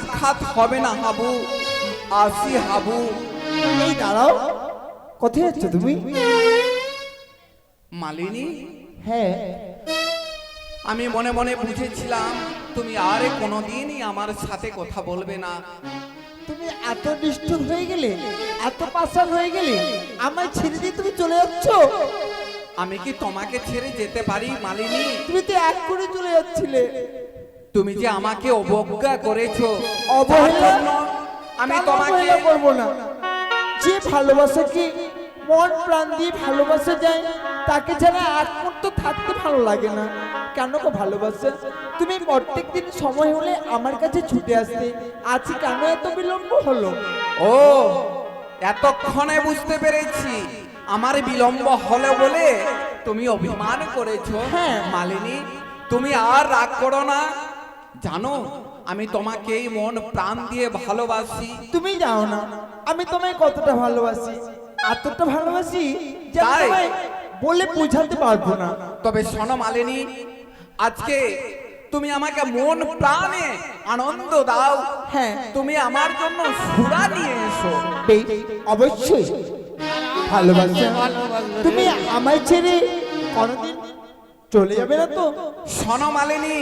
সাক্ষাৎ হবে না হাবু। আসি হাবু। এই দাঁড়াও, কোথায় যাচ্ছ তুমি? মালিনী, হ্যাঁ, আমি মনে মনে বুঝেছিলাম তুমি আর কোনোদিনই আমার সাথে কথা বলবে না। তুমি এত নিষ্ঠুর হয়ে গেলে, এত পাষাণ হয়ে গেলে, আমায় ছেড়ে দিয়ে তুমি চলে যাচ্ছ? আমি কি তোমাকে ছেড়ে যেতে পারি মালিনী? তুমি তো এক করে চলে যাচ্ছিলে। তুমি যে আমাকে অবজ্ঞা করেছো, অবহেলা? তার জন্য আমি কেন তোমাকে অবহেলা করবো না? যে ভালোবাসাকে মন প্রাণ দিয়ে ভালোবাসা যায়, তাকে ছাড়া এক মুহূর্ত থাকতে ভালো লাগে না। কেন গো ভালোবাসা? তুমি প্রত্যেকদিন সময় হলে আমার কাছে ছুটে আসতে, আজ কেন এত বিলম্ব হলো? ও, এতক্ষণে বুঝতে পেরেছি আমার বিলম্ব হলো বলে তুমি অভিমান করেছো। হ্যাঁ। মালিনী, তুমি আর রাগ করো না। জানো আমি তোমাকে মন প্রাণ দিয়ে ভালোবাসি। তুমি যাও না, আমি তোমায় কতটা ভালোবাসি, এতটা ভালোবাসি যে আমি তাই? তোমায় বলে বোঝাতে পারবো না। তবে শোনো মালিনী, আজকে তুমি আমাকে মন প্রাণে আনন্দ দাও। হ্যাঁ। তুমি আমার জন্য সুরা নিয়ে এসো। বেশ, অবশ্যই ভালোবাসা। তুমি আমায় ছেড়ে কোনোদিন চলে যাবে না তো? শোনো মালিনী,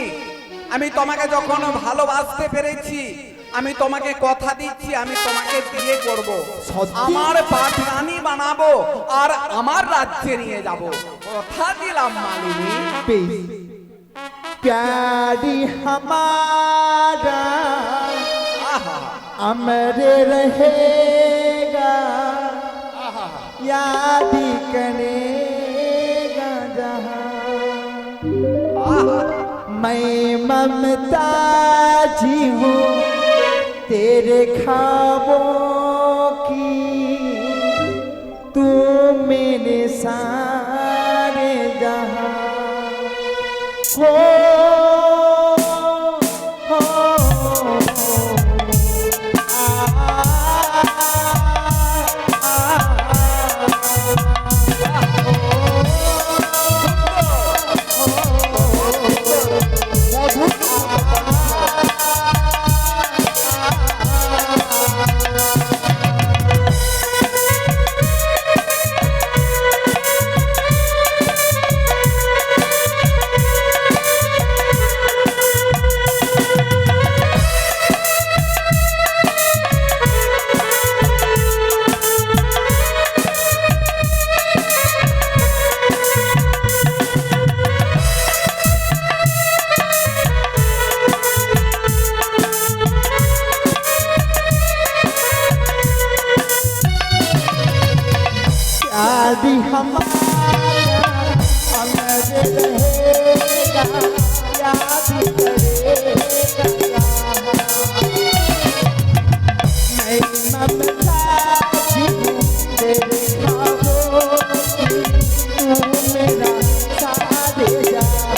আমি তোমাকে যখন ভালোবাসতে পেরেছি, আমি তোমাকে কথা দিচ্ছি আমি তোমাকে বিয়ে করব, সত্যি? আমার পাঠরানী বানাবো আর আমার রাজ্যে নিয়ে যাব। কথা দিলাম মালিনী। बेस प्यारी हमारा আহা, अमर रहेगा, याद करेगा जहां। আহা, मैं ममताजी हूँ तेरे ख्वाबों की, तू मेरे सारे जहां हो, हो, शादी हमारा अमर रहेगा, याद करेगा जहां। मैं ममताजी हूँ तेरे ख्वाबों की, तू मेरा सारे जहां।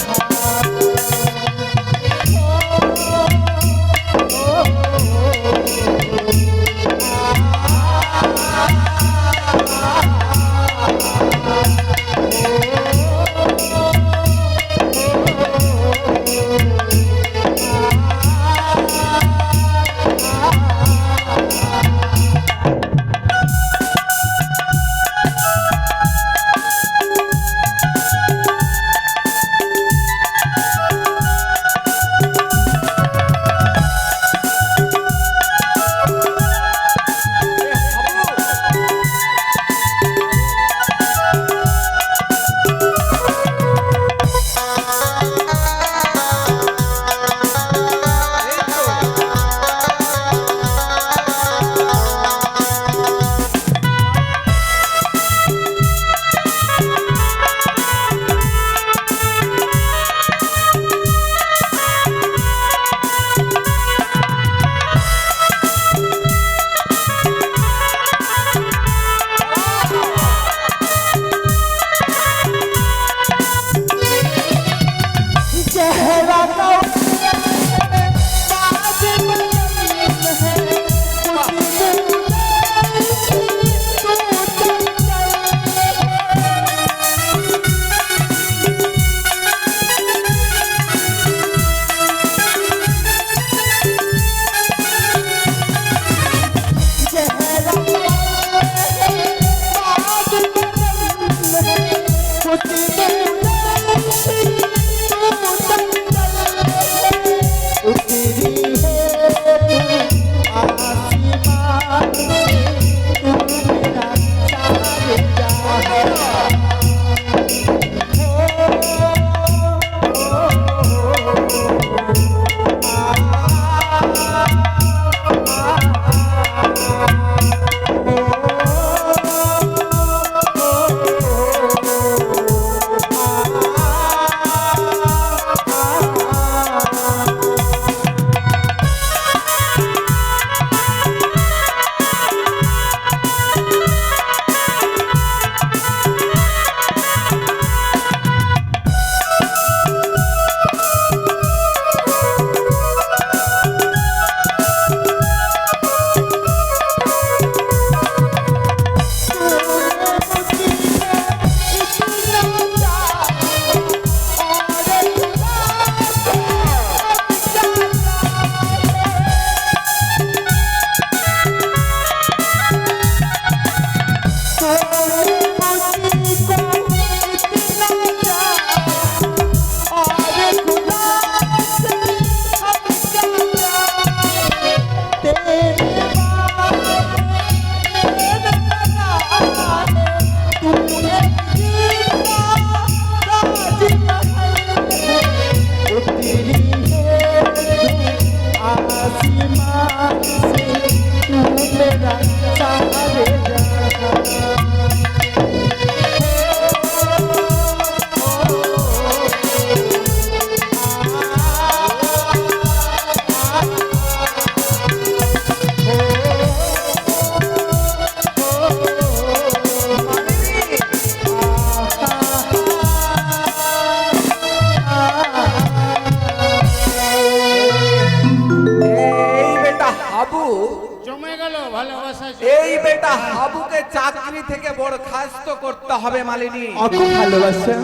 এই বেটা হাবুকে চাকরি থেকে বরখাস্ত করতে হবে মালিনী। অত ভালোবাসা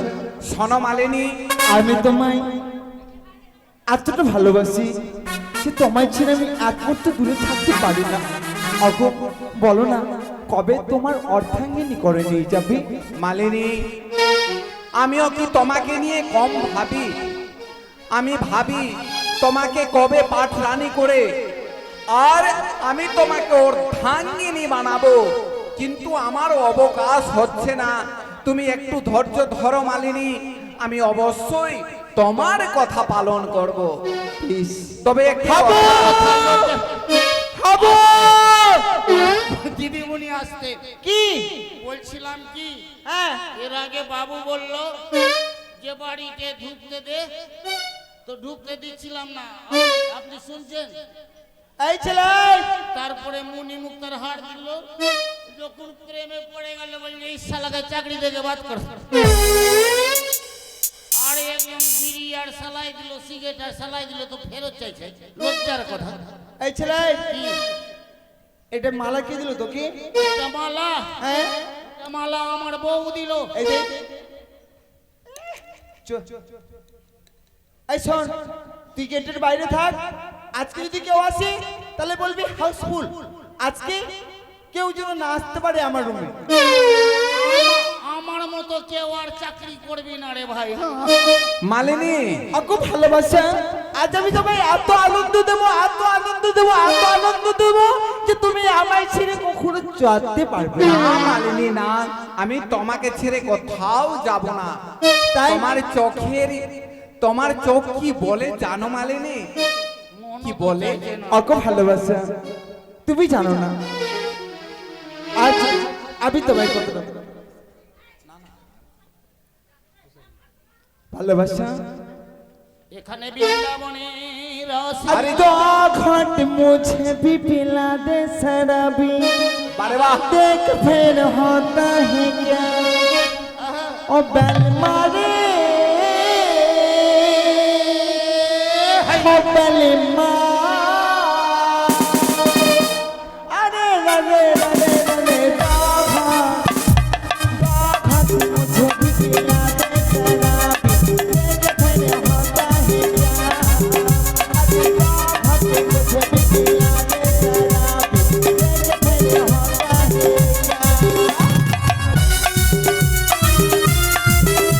শোনো মালিনী, আমি তোমায় এতটা ভালোবাসি যে তোমায় ছেড়ে আমি এক মুহূর্ত দূরে থাকতে পারি না। অগো বলো না, কবে তোমার অর্ধাঙ্গিনী করে নিয়ে যাবে? মালিনী, আমিও কি তোমাকে নিয়ে কম ভাবি? আমি ভাবি তোমাকে কবে পাঠরানী করে আর আমি তোমাকে অর্ধাঙ্গিনী বানাবো, কিন্তু আমার অবকাশ হচ্ছে না। তুমি একটু ধৈর্য ধরো মালিনী, আমি অবশ্যই তোমার কথা পালন করব। প্লিজ। তবে একটু দিদিমণি আসতে কি বলছিলাম কি, হ্যাঁ এর আগে বাবু বলল যে বাড়িতে ঢুকতে দে, তো ঢুকতে দিচ্ছিলাম না। আপনি শুনছেন? এই ছেলে তারপরে মুনি মুক্তার হার দিল, যখন প্রেমে পড়ে গেল বললে এই শালাকে চাকরি থেকে বাদ কর। আর একদম বিড়ি আর সালাই দিল, সিগারেট আর সালাই দিল, তো ফেরত চাইছে। লজ্জার কথা। এই ছেলে কি এটা মালা কে দিল তোকে? এটা মালা? হ্যাঁ এটা মালা আমার বউ দিল। এই যে এই শোন, তুই গেটের বাইরে থাক। আজকে যদি কেউ আসে তাহলে বলবি হাউসফুল। আজকে কেউ যেন না আসতে পারে আমার রুমে। আমার মতো কেউ আর চাকরি করবি না রে ভাই। মালিনী, খুব ভালোবাসা। আজ আমি তোমায় এত আনন্দ দেবো, এত আনন্দ দেবো, এত আনন্দ দেবো যে তুমি আমায় ছেড়ে কখনো চলতে পারবে না। না মালিনী না, আমি তোমাকে ছেড়ে কোথাও যাব না। তাই? তোমার চোখ কি বলে জানো মালিনী? কি বলে? খুব ভালোবাসা, তুমি জানো না। আজ আমি তোমায় কতটা ভালোবাসা। এখানে বৃন্দাবনে রস अब तो घट मुझे भी पिला दे शराबी, बारे वाह। देख फिर होता है क्या ओ बैल मारे ओ बैल मार। अरे रे रे रे बाबा घट मुझे भी पिला दे शराबी, देख फिर होता है क्या। Thank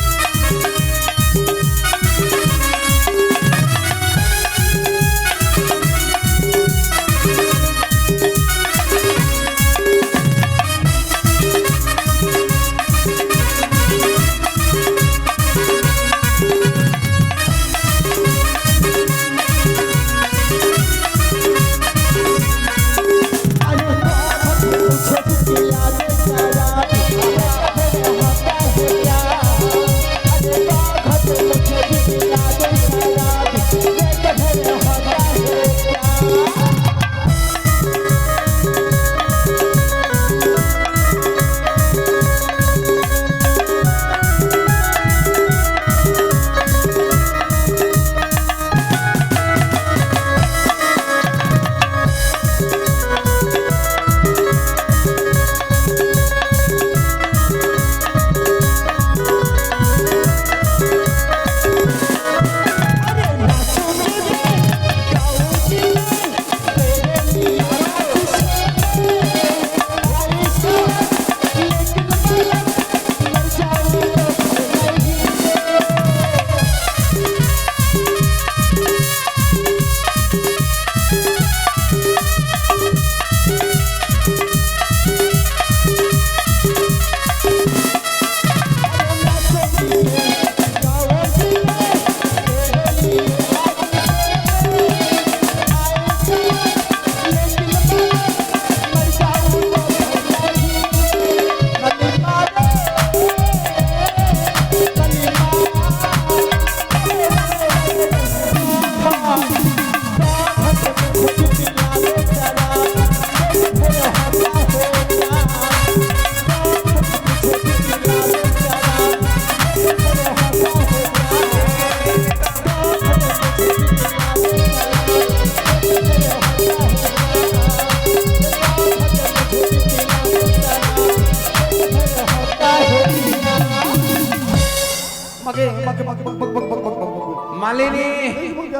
মালিনী,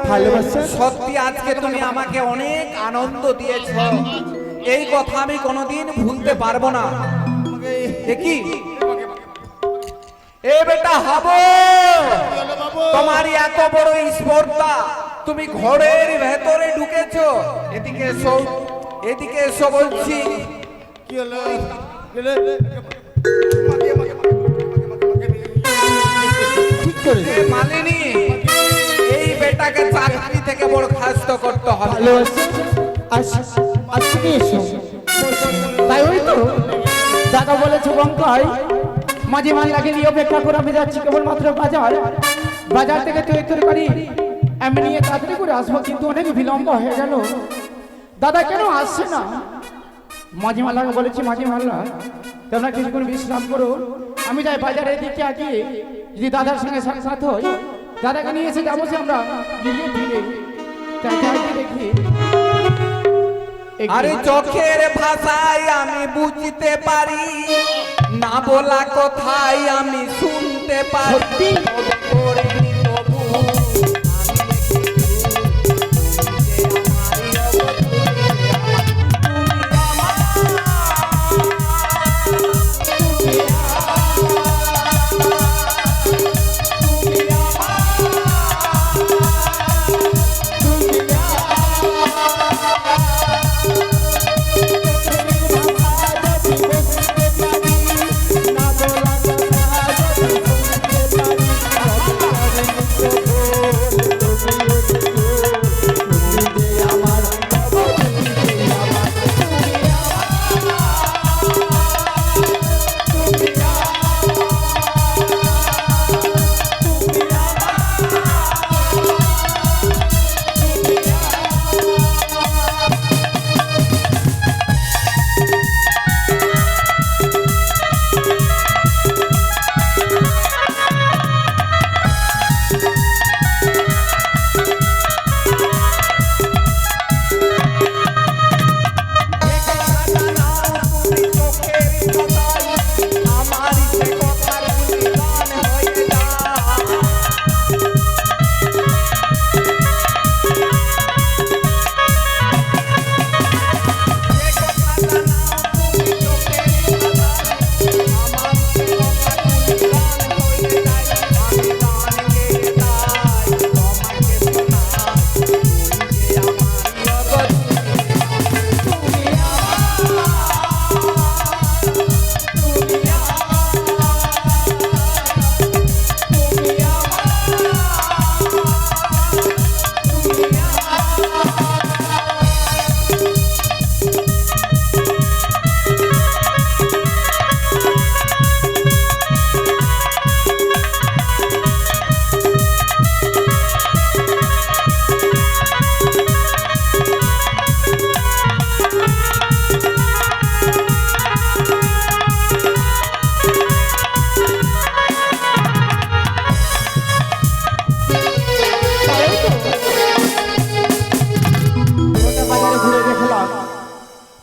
ভালোবাসা সত্যি আজকে তুমি আমাকে অনেক আনন্দ দিয়েছো, এই কথা আমি কোনোদিন ভুলতে পারবো না। দেখি এ বেটা হাবো, তোমার এত বড় স্পর্ধা, তুমি ঘরের ভেতরে ঢুকেছো। এদিকে এসো, এদিকে এসো বলছি। কি হলো? ঠিক করে এ মালিনী, এই বেটাকে চাকরি থেকে বরখাস্ত করতে হবে। ভালোবাসা তুমি এসো। তাই ওই তো দাদা বলেছে বঙ্কাই, মাঝে মাঝে লাগে নিয়ে অপেক্ষা করে আমি যাচ্ছি কেবলমাত্র বাজার থেকে তরকারি আমি নিয়ে তাড়াতাড়ি করে আসবো, কিন্তু অনেক বিলম্ব হয়ে গেল। দাদা কেন আসছে না? মাঝে মাল্লাকে বলেছি মাঝে মাল্লা তোমরা কিছুক্ষণ বিশ্রাম করো, আমি যাই বাজারের দিকে আগিয়ে, যদি দাদার সঙ্গে সাক্ষাৎ হয় দাদাকে নিয়ে এসে যাবো সে আমরা ধীরে ধীরে তাকে আগে দেখি। আরে চোখের ভাষায় আমি বুঝতে পারি, না বলা কথাই আমি শুনতে পারি। সত্যি? তবে করিনি তবু আমি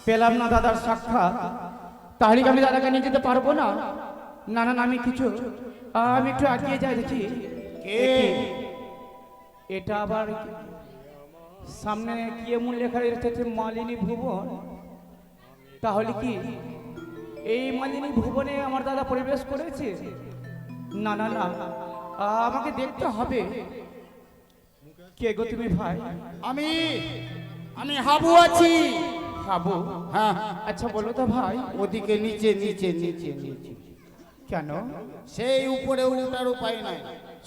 পেলাম না দাদার সাক্ষাৎ, তাহলে কি আমি দাদাকে নিয়ে যেতে পারবো না? না না না, আমি একটু এগিয়ে যাই দেখি। এটা আবার সামনে কি এমন লেখা রয়েছে মালিনী ভুবন? তাহলে কি এই মালিনী ভুবনে আমার দাদা প্রবেশ করেছে? না না না, আমাকে দেখতে হবে। কে গো তুমি ভাই? আমি হাবু আছি। হাবু? হ্যাঁ, আচ্ছা বলো তো ভাই। ওদিকে নিচে নিচে নিচে নিচে। কেন? সেই উপরে উঠার উপায় নাই।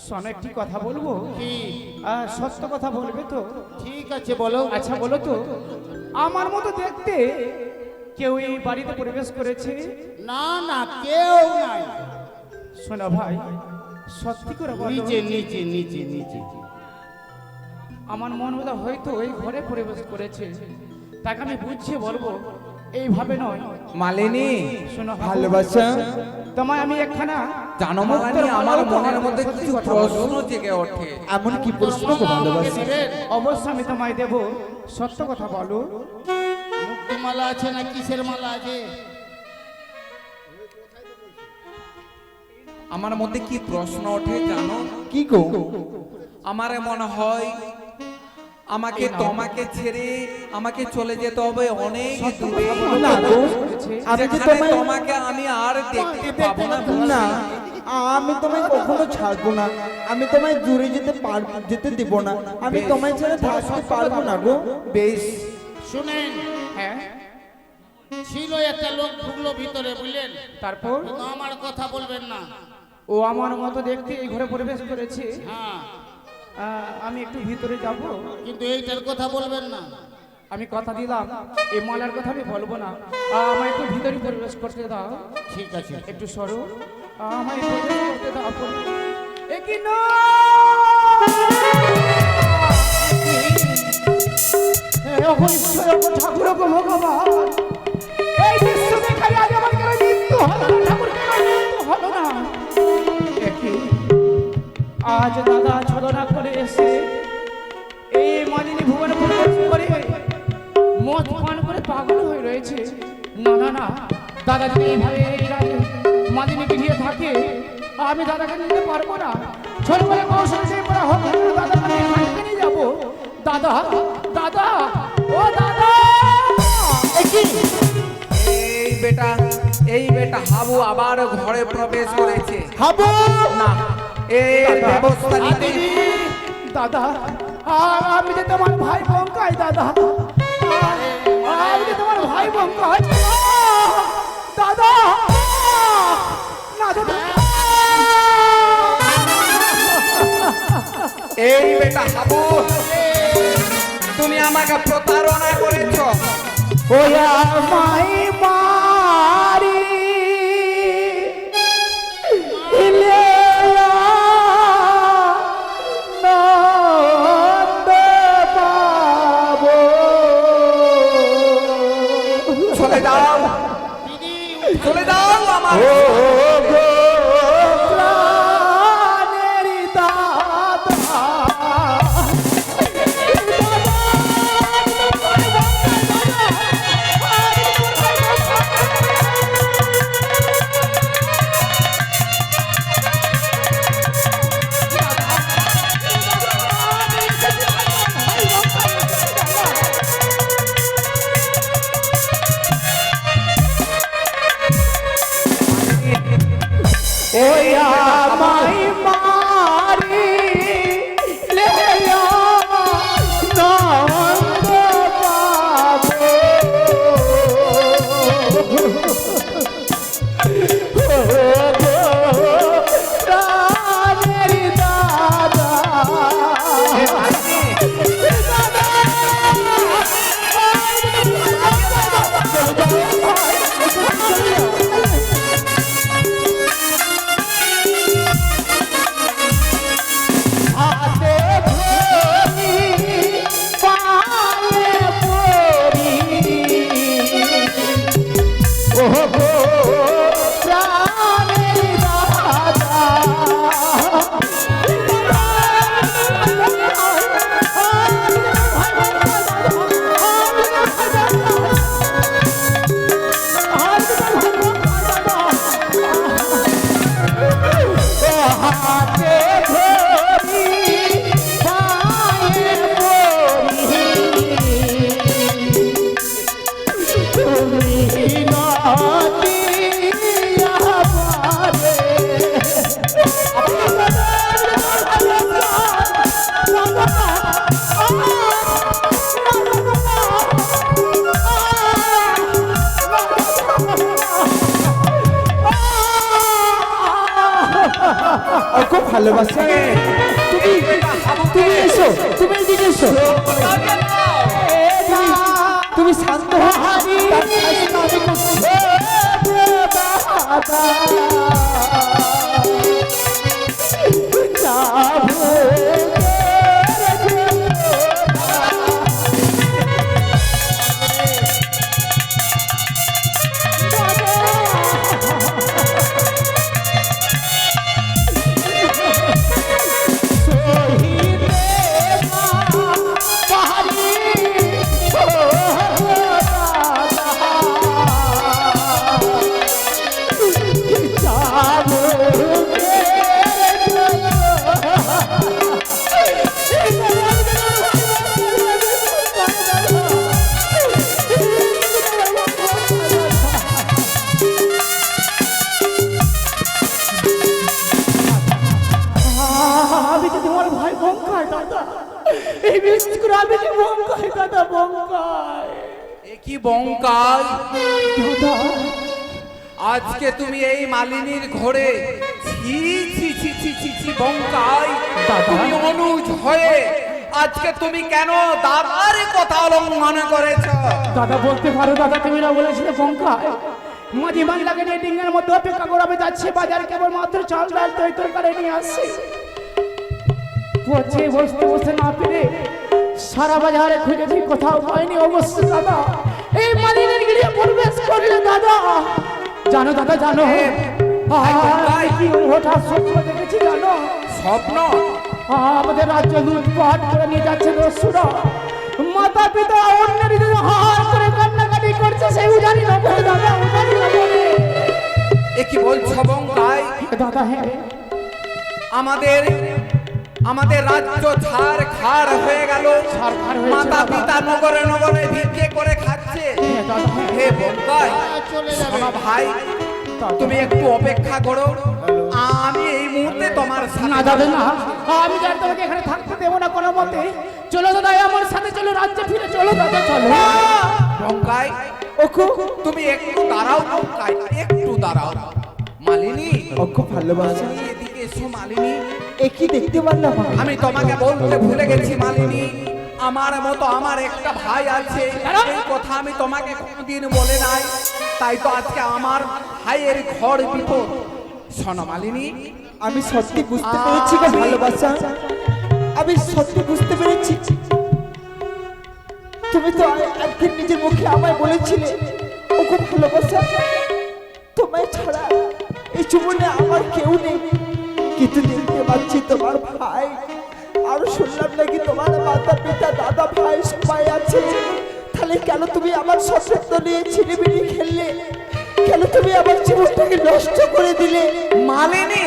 শোনো, একটি কথা বলবো? কি? সত্য কথা বলবে তো? ঠিক আছে বলো। আচ্ছা বলো তো, আমার মতো দেখতে কেউ এই বাড়িতে প্রবেশ করেছে? না না, কেউ নাই। শোনো ভাই, সত্যি করে বলো। নিচে নিচে নিচে নিচে। আমার মন বোধ হয়তো এই ঘরে প্রবেশ করেছে, তাকে আমি বুঝিয়ে বলবো, এইভাবে নয়। মালিনী, শোনো ভালোবাসা, তোমায় আমি একখানা জানো মালিনী, আমার মনের মধ্যে কিছু প্রশ্ন জেগে ওঠে। এমন কি প্রশ্ন গো ভালোবাসা? অবশ্যই আমি তোমায় দেব, সত্য কথা বলো। মুক্তমালা আছে না কিসের মালা আছে? আমার মধ্যে কি প্রশ্ন ওঠে জানো? কি গো? আমারে মনে হয় আমাকে তোমাকে ছেড়ে আমাকে চলে যেতে হবে অনেক দূরে, না গো, আমি যে যেখানে তোমায় তোমাকে আমি আর দেখতে পাবো না। না, আমি তোমায় কখনো ছাড়বো না। আমি তোমায় দূরে যেতে দিব না। আমি তোমায় ছেড়ে থাকতে পারবো না গো। বেশ, শুনেন, হ্যাঁ, ছিল একটা লোক ঢুকলো ভিতরে, বুঝলেন? তারপর কিন্তু আমার কথা বলবেন না। ও আমার মতো দেখতে এই ঘরে প্রবেশ করেছে। হ্যাঁ, আমি একটু ভিতরে যাব, কিন্তু এইটার কথা বলবেন না। আমি কথা দিলাম এই মালার কথা আমি বলবো না। আমায় একটু ভিতরে প্রবেশ করতে দাও। ঠিক আছে। একটু সরো, আমায় প্রবেশ করতে দাও। এ কি না, ঠাকুর গো ভগবান, এই দৃশ্য দেখে আজ আমার কেন মৃত্যু হলো না? ঠাকুর কেন মৃত্যু হলো না? এ কি, আজ দাদা ছলনা করে এসে এই মালিনী ভুবনে প্রবেশ করে মদ পান করে পাগল হয়ে রয়েছে। না না না, দাদা যদি এইভাবে এই রাতে মালিনী পিঠিয়ে থাকে, আমি দাদাকে নিতে পারবো না। ছোটবেলা কৌশল সেই পড়া হোক, দাদাকে নিয়ে যাবো। দাদা, দাদা, ও দাদা! এই বেটা হাবু আবার ঘরে প্রবেশ করেছে। হাবু, না, এই ব্যবস্থা নিতে দাদা, আমি যে তোমার ভাই বঙ্কাই দাদা, আমি যে তোমার ভাই বঙ্কাই দাদা, না দাদা। এই বেটা হাবু, তুমি আমাকে প্রতারণা করেছো। ওয়া মাই মারি ইলে নন্দ বাবু, চলে যাও, দিদি, চলে যাও আমার। প্রাণের দাদা, ওই আমায় মারি লেয়া নন্দ বাবু, প্রাণের দাদা, হাতে ধরি পায়ে পড়ি, ও গো প্রাণের দাদা, হাতে ধরি পায়ে পড়ি, তুমি নদিয়া পারে, খুব ভালোবাসে। তুমি এসো, তুমি এদিকে এসো। তুমি শান্ত হও, তার শাসন আমি করছি। দাদা আমি যে তোমার ভাই বঙ্কায় দাদা, এই বিশ্বাস করে আমি যে বঙ্কায় দাদা, বঙ্কায় এ কি বঙ্কাই, দাদা। আজকে তুমি এই মালিনীর ঘরে ছি ছি ছি ছি ছি ছি বঙ্কাই, তুমি অনুজ হয়ে আজকে তুমি কেন দাদার কথা অবলম্বন করেছ? দাদা বলতে পারো দাদা, তুমি না বলেছিলে বঙ্কায় মাঝি বাংলাকে নিয়ে ডিঙ্গের মধ্যে অপেক্ষা করে আমি যাচ্ছি বাজার, কেবল মাত্র চাল ডাল তৈ তরকারি নিয়ে আসছি। বসে বসতে বসে না পেরে সারা বাজারে খুঁজেছি, কোথাও পাইনি। অবশ্য দাদা এই মালিনের গিয়ে প্রবেশ করলে দাদা, জানো দাদা জানো আর কি হঠাৎ স্বপ্ন দেখেছি জানো? স্বপ্ন? আমাদের রাজ্য লুটপাট করে নিয়ে যাচ্ছে দস্যুরা, মাতা পিতা অন্যের জন্য হাহার করে কান্নাকাটি করছে, সেই উজানি না বলে দাদা, উজানি না বলে। এ কি বলছো বঙ্কাই? দাদা হ্যাঁ, আমাদের রাজ্য ছাড় খাড় হয়ে গেল, ছারখার হয়েছে মাতা দাদা। পিতা নগরে নগরে ভিক্ষে করে খাচ্ছে। হ্যাঁ দাদা হ্যাঁ। হে বঙ্কাই, চলে যাবে। শোনো ভাই, তুমি একটু অপেক্ষা করো, আমি এই মুহূর্তে তোমার না সাথে দাদা না, আমি জানি তোমাকে এখানে থাকতে দেবো না কোনো মতে। চলো দাদা আমার সাথে চলো, রাজ্যে ফিরে চলো দাদা, চলো। বঙ্কাই, ওকো তুমি একটু দাঁড়াও বঙ্কাই, একটু দাঁড়াও। মালিনী, ওকো ভালোবাসা, তুমি এদিকে এসো মালিনী। একই দেখতে পারলাম আমি। আমি তোমাকে বলতে ভুলে গেছি মালিনী, আমার মতো আমার একটা ভাই আছে, এই কথা আমি তোমাকে কোনোদিন বলে নাই, তাই তো আজকে আমার ভাইয়ের ঘর বিপদ। শোনো মালিনী, আমি সত্যি বুঝতে পেরেছি গো ভালোবাসা, আমি সত্যি বুঝতে পেরেছি। তুমি তো একদিন নিজের মুখে আমায় বলেছিলে ওকে ভালোবাসা, তোমায় ছাড়া এই জীবনে আমার কেউ নেই, কিন্তু দেখতে পাচ্ছি তোমার ভাই, আর শুনলাম নাকি তোমার মাতা পিতা দাদা ভাই সবাই আছে। তাহলে কেন তুমি আমার সশব্দ নিয়ে ছিনিমিনি খেললে? কেন তুমি আমার জীবনটাকে নষ্ট করে দিলে? মালিনী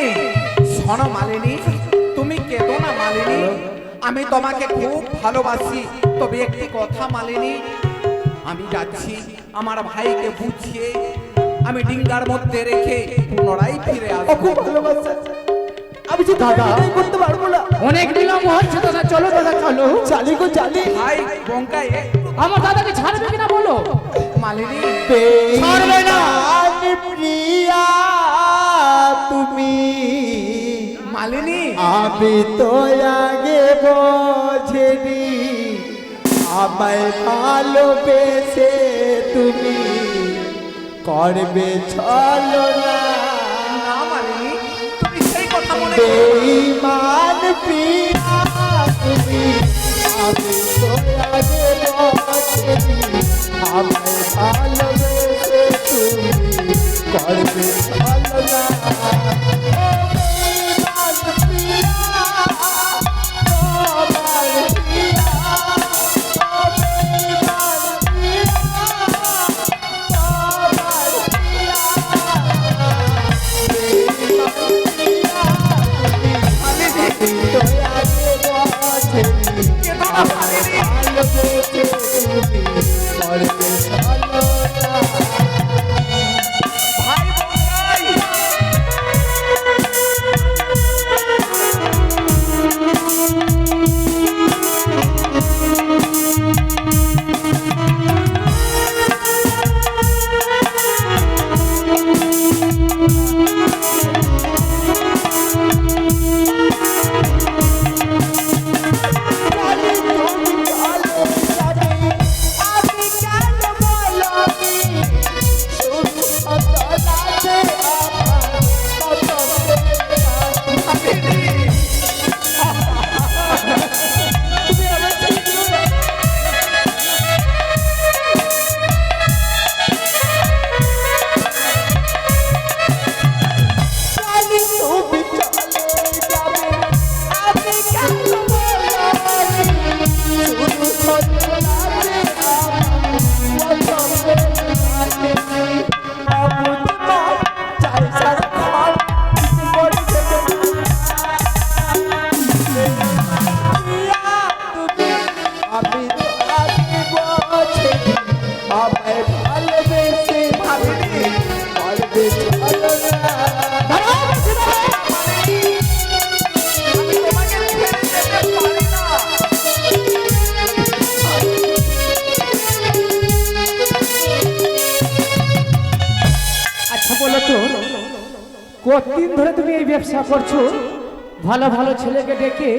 শোনো মালিনী, তুমি কেঁদো না মালিনী, আমি তোমাকে খুব ভালোবাসি। তবে একটি কথা মালিনী, আমি যাচ্ছি আমার ভাইকে বুঝিয়ে আমি ডিঙ্গার মধ্যে রেখে পুনরায় ফিরে আসবো। ওকে ভালোবাসা, আমি যে দাদা করতে পারবো না। অনেক বিলম্ব হচ্ছে দাদা, চলো দাদা চলো। চালি গো চালি, ভাই বঙ্কাই, আমার দাদাকে ছাড়বে কিনা বলো? মালিনী ছাড়বে না প্রিয়া তুমি, মালিনী আমি তো আগে বোঝেনি, আমায় ভালোবেসে তুমি করবে ছলো না, না মালিনী, তুমি সেই কথা মনে করো না। বেঈমান প্রিয়া তুমি, আমি তো আগে বোঝেনি, আমায় ভালোবেসে তুমি করবে ছলো না। ভাই বঙ্কাই, কতদিন ধরে তুমি এই ব্যবসা করছো? ভালো ভালো ছেলেকে ডেকে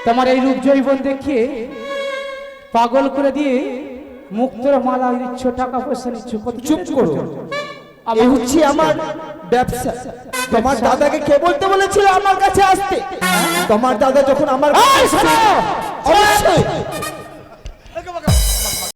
তোমার এই রূপ জৈবন দেখিয়ে পাগল করে দিয়ে মুক্তর মালা দিচ্ছ, টাকা পয়সা নিচ্ছ। কত চুপ করো, এই হচ্ছে আমার ব্যবসা। তোমার দাদাকে কে বলতে বলেছিল আমার কাছে আসতে? তোমার দাদা যখন আমার এই শোনো! অবশ্যই